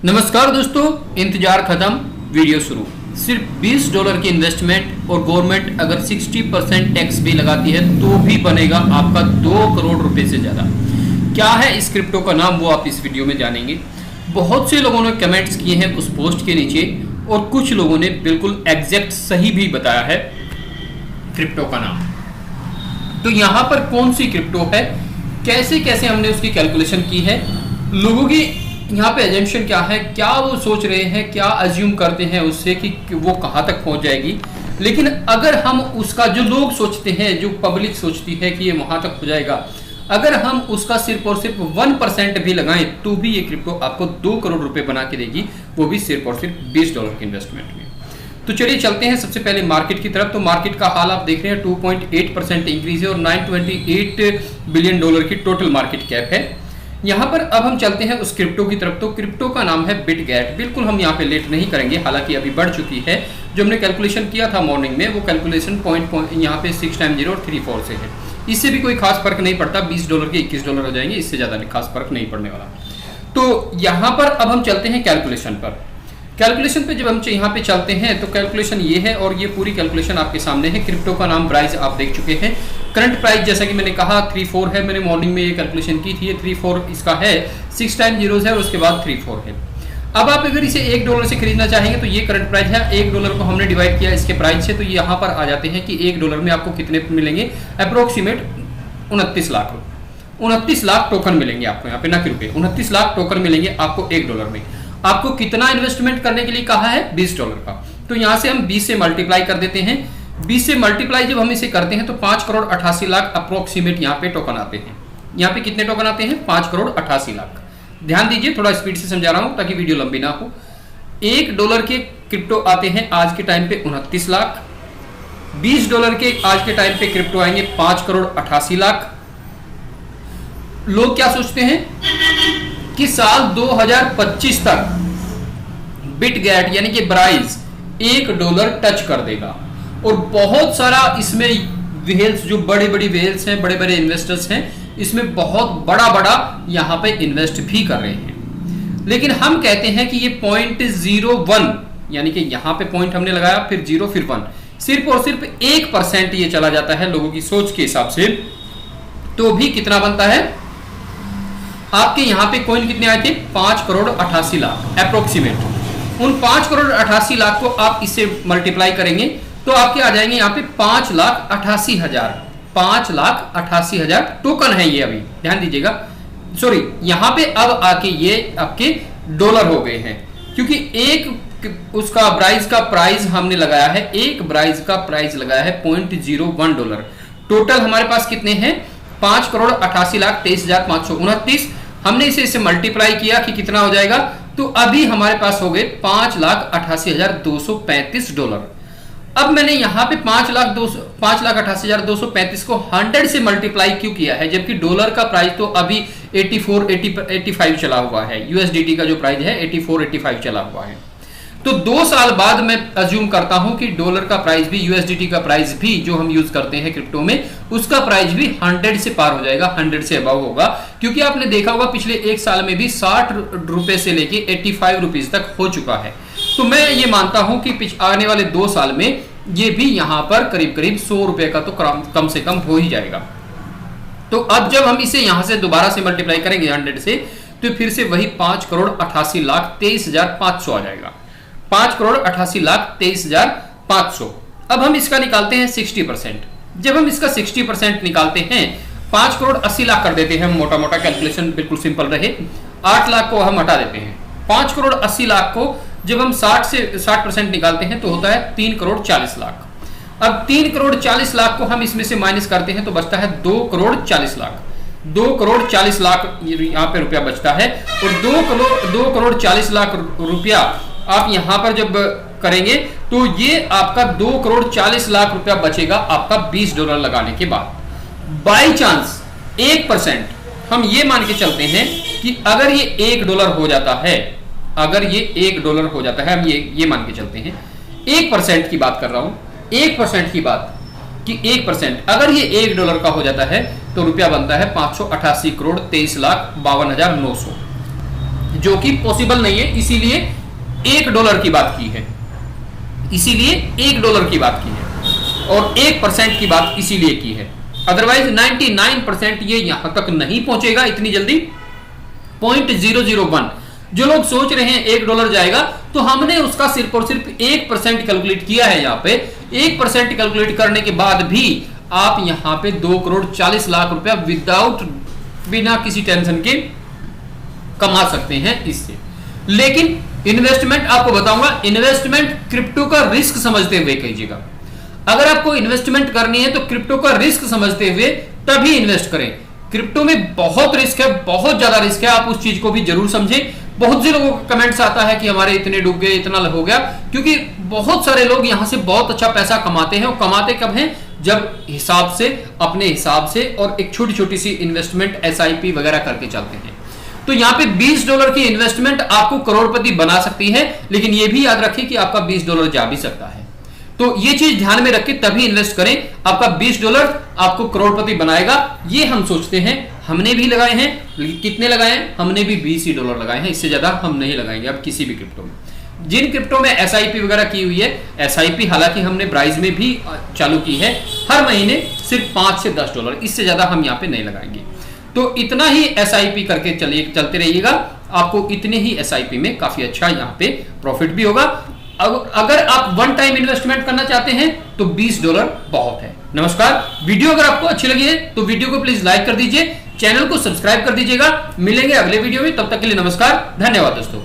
नमस्कार दोस्तों, इंतजार खत्म, वीडियो शुरू। सिर्फ $20 की इन्वेस्टमेंट और गवर्नमेंट अगर 60% टैक्स भी लगाती है तो भी बनेगा आपका 2 करोड़ रुपए से ज्यादा। क्या है इस क्रिप्टो का नाम, वो आप इस वीडियो में जानेंगे। बहुत से लोगों ने कमेंट्स किए हैं उस पोस्ट के नीचे और कुछ लोगों ने बिल्कुल एग्जैक्ट सही भी बताया है क्रिप्टो का नाम। तो यहां पर कौन सी क्रिप्टो है, कैसे कैसे हमने उसकी कैलकुलेशन की है, लोगों की यहाँ पे एजम्पशन क्या है, क्या वो सोच रहे हैं, क्या अज्यूम करते हैं उससे कि वो कहाँ तक पहुंच जाएगी। लेकिन अगर हम उसका जो लोग सोचते हैं, जो पब्लिक सोचती है कि ये वहां तक हो जाएगा, अगर हम उसका सिर्फ और सिर्फ 1% भी लगाएं तो भी ये क्रिप्टो आपको 2 करोड़ रुपए बना के देगी, वो भी सिर्फ और सिर्फ $20 की इन्वेस्टमेंट में। तो चलिए चलते हैं सबसे पहले मार्केट की तरफ। तो मार्केट का हाल आप देख रहे हैं 2.8% इंक्रीज है और $928 बिलियन की टोटल मार्केट कैप है। यहाँ पर अब हम चलते हैं उस क्रिप्टो की तरफ। तो क्रिप्टो का नाम है बिटगेट। बिल्कुल हम यहाँ पे लेट नहीं करेंगे, हालांकि अभी बढ़ चुकी है। जो हमने कैलकुलेशन किया था मॉर्निंग में, वो कैलकुलेशन पॉइंट यहाँ पे 6 टाइम 0 और 34 से है। इससे भी कोई खास फर्क नहीं पड़ता, $20 के $21 हो जाएंगे, इससे ज्यादा खास फर्क नहीं पड़ने वाला। तो यहाँ पर अब हम चलते हैं कैलकुलेशन पर। कैलकुलेशन पे जब हम यहाँ पे चलते हैं तो कैलकुलेशन ये है और ये पूरी कैलकुलेशन आपके सामने है। क्रिप्टो का नाम ब्राइज आप देख चुके हैं। करंट प्राइस जैसा कि मैंने कहा 34 है, मैंने मॉर्निंग में ये कैलकुलेशन की थी। 34 इसका है, 6 टाइम 0 है और उसके बाद 34 है। अब आप अगर इसे $1 से खरीदना चाहेंगे तो ये करंट प्राइस है। $1 को हमने डिवाइड किया इसके प्राइस से, तो यहाँ पर आ जाते हैं कि $1 में आपको कितने मिलेंगे, अप्रोक्सीमेट 29 लाख। 29 लाख टोकन मिलेंगे आपको यहाँ पे, ना कि रुपए। 29 लाख टोकन मिलेंगे आपको $1 में। आपको कितना इन्वेस्टमेंट करने के लिए कहा है, $20 का। तो यहां से हम 20 से मल्टीप्लाई कर देते हैं। 20 से मल्टीप्लाई जब हम इसे करते हैं तो 5 करोड़ 88 लाख अप्रोक्सीमेट यहाँ पे टोकन आते हैं। यहाँ पे कितने टोकन आते हैं, 5 करोड़ 88 लाख। ध्यान दीजिए, थोड़ा स्पीड से समझा रहा हूं ताकि वीडियो लंबी ना हो। $1 के क्रिप्टो आते हैं आज के टाइम पे 29 लाख। $20 के आज के टाइम पे क्रिप्टो आएंगे 5 करोड़ 88 लाख। लोग क्या सोचते हैं कि साल 2025 तक बिटगेट यानी कि ब्राइज $1 टच कर देगा और बहुत सारा इसमें वेल्स, जो बड़े बड़ी वेल्स हैं, बड़े बड़े इन्वेस्टर्स हैं, इसमें बहुत बड़ा बड़ा यहाँ पे इन्वेस्ट भी कर रहे हैं। लेकिन हम कहते हैं कि ये 0.01 यानी कि यहाँ पे पॉइंट हमने लगाया, फिर 0 फिर 1, सिर्फ और सिर्फ 1% ये चला जाता है लोगों की सोच के हिसाब से, तो भी कितना बनता है आपके यहाँ पे कॉइन कितने आए थे, 5 करोड़ 88 लाख अप्रोक्सीमेट। उन 5 करोड़ 88 लाख को आप इससे मल्टीप्लाई करेंगे तो आपके आ जाएंगे यहाँ पे 5,88,000। 5,88,000 टोकन है ये, अभी ध्यान दीजिएगा। सॉरी, यहाँ पे अब आके ये आपके डॉलर हो गए हैं, क्योंकि एक उसका ब्राइज का प्राइस हमने लगाया है, एक ब्राइज का प्राइस लगाया है $0.01। टोटल हमारे पास कितने हैं, 5 करोड़ 88 लाख 23,529। हमने इसे मल्टीप्लाई किया कि कितना हो जाएगा, तो अभी हमारे पास हो गए $5,88,235। अब मैंने यहां पे 5,88,235 को 100 से मल्टीप्लाई क्यों किया है, जबकि डॉलर का प्राइस तो अभी 85 चला हुआ है। यूएसडीटी का जो प्राइस है 85 चला हुआ है। तो 2 साल बाद मैं अज्यूम करता हूं कि डॉलर का प्राइस भी, यूएसडीटी का प्राइस भी जो हम यूज करते हैं क्रिप्टो में, उसका प्राइस भी 100 से पार हो जाएगा, 100 से अबव होगा। क्योंकि आपने देखा होगा पिछले 1 साल में भी 60 रुपए से लेके 85 रुपीज तक हो चुका है। तो मैं ये मानता हूं कि आने वाले 2 साल में ये भी यहां पर करीब करीब 100 रुपए का तो कम से कम हो ही जाएगा। तो अब जब हम इसे यहां से दोबारा से मल्टीप्लाई करेंगे 100 से, तो फिर से वही 5 करोड़ 88 लाख 23,500 आ जाएगा। 5 करोड़ 88 लाख 23,500। अब हम इसका निकालते हैं 60%। जब हम इसका 60% निकालते हैं, 5 करोड़ 80 लाख कर देते हैं, मोटा मोटा कैलकुलेशन बिल्कुल सिंपल रहे। 8 लाख को हम हटा देते हैं। 5 करोड़ 80 लाख को जब हम 60% निकालते हैं तो होता है 3 करोड़ 40 लाख। अब 3 करोड़ 40 लाख को हम इसमें से माइनस करते हैं तो बचता है 2 करोड़ 40 लाख। 2 करोड़ 40 लाख यहाँ पे रुपया बचता है और 2 करोड़ 40 लाख रुपया आप यहां पर जब करेंगे तो ये आपका 2 करोड़ 40 लाख रुपया बचेगा आपका $20 लगाने के बाद। बाई चांस 1% हम ये मान के चलते हैं कि अगर ये $1 हो जाता है, अगर ये $1 हो जाता है, हम ये मान के चलते हैं, 1% की बात कर रहा हूं, 1% की बात कि 1% अगर ये $1 का हो जाता है तो रुपया बनता है 588 करोड़ 23 लाख 52,900। जो कि पॉसिबल नहीं है, इसीलिए $1 की बात की है, इसीलिए $1 की बात की है और 1% की बात इसीलिए की है। अदरवाइज 99% ये यहां तक नहीं पहुंचेगा इतनी जल्दी। 0.001 जो लोग सोच रहे हैं $1 जाएगा, तो हमने उसका सिर्फ और सिर्फ 1% कैलकुलेट किया है। यहां पे 1% कैलकुलेट करने के बाद भी आप यहां पे 2,40,00,000 रुपया विदाउट, बिना किसी टेंशन के कमा सकते हैं इससे। लेकिन इन्वेस्टमेंट आपको बताऊंगा, इन्वेस्टमेंट क्रिप्टो का रिस्क समझते हुए कीजिएगा। अगर आपको इन्वेस्टमेंट करनी है तो क्रिप्टो का रिस्क समझते हुए तभी इन्वेस्ट करें। क्रिप्टो में बहुत रिस्क है, बहुत ज्यादा रिस्क है, आप उस चीज को भी जरूर समझें। बहुत से लोगों का कमेंट्स आता है कि हमारे इतने डूब गए, इतना हो गया, क्योंकि बहुत सारे लोग यहां से बहुत अच्छा पैसा कमाते हैं। और कमाते कब हैं? जब हिसाब से, अपने हिसाब से, और एक छोटी छोटी सी इन्वेस्टमेंट SIP वगैरह करके चलते हैं। तो यहाँ पे $20 की इन्वेस्टमेंट आपको करोड़पति बना सकती है, लेकिन ये भी याद रखिए कि आपका $20 जा भी सकता है। तो ये चीज ध्यान में रख के तभी इन्वेस्ट करें। आपका $20 आपको करोड़पति बनाएगा, ये हम सोचते हैं। हमने भी लगाए हैं, कितने लगाए हैं? हमने भी $20 लगाए हैं, इससे ज्यादा हम नहीं लगाएंगे अब किसी भी क्रिप्टो में। जिन क्रिप्टो में SIP वगैरह की हुई है, SIP हालांकि हमने ब्राइज में भी चालू की है, हर महीने सिर्फ $5 से $10, इससे ज्यादा हम यहाँ पे नहीं लगाएंगे। तो इतना ही SIP करके चलते रहिएगा, आपको इतने ही SIP में काफी अच्छा यहाँ पे प्रॉफिट भी होगा। अगर आप वन टाइम इन्वेस्टमेंट करना चाहते हैं तो $20 बहुत है। नमस्कार, वीडियो अगर आपको अच्छी लगी है तो वीडियो को प्लीज लाइक कर दीजिए, चैनल को सब्सक्राइब कर दीजिएगा। मिलेंगे अगले वीडियो में, तब तक के लिए नमस्कार, धन्यवाद दोस्तों।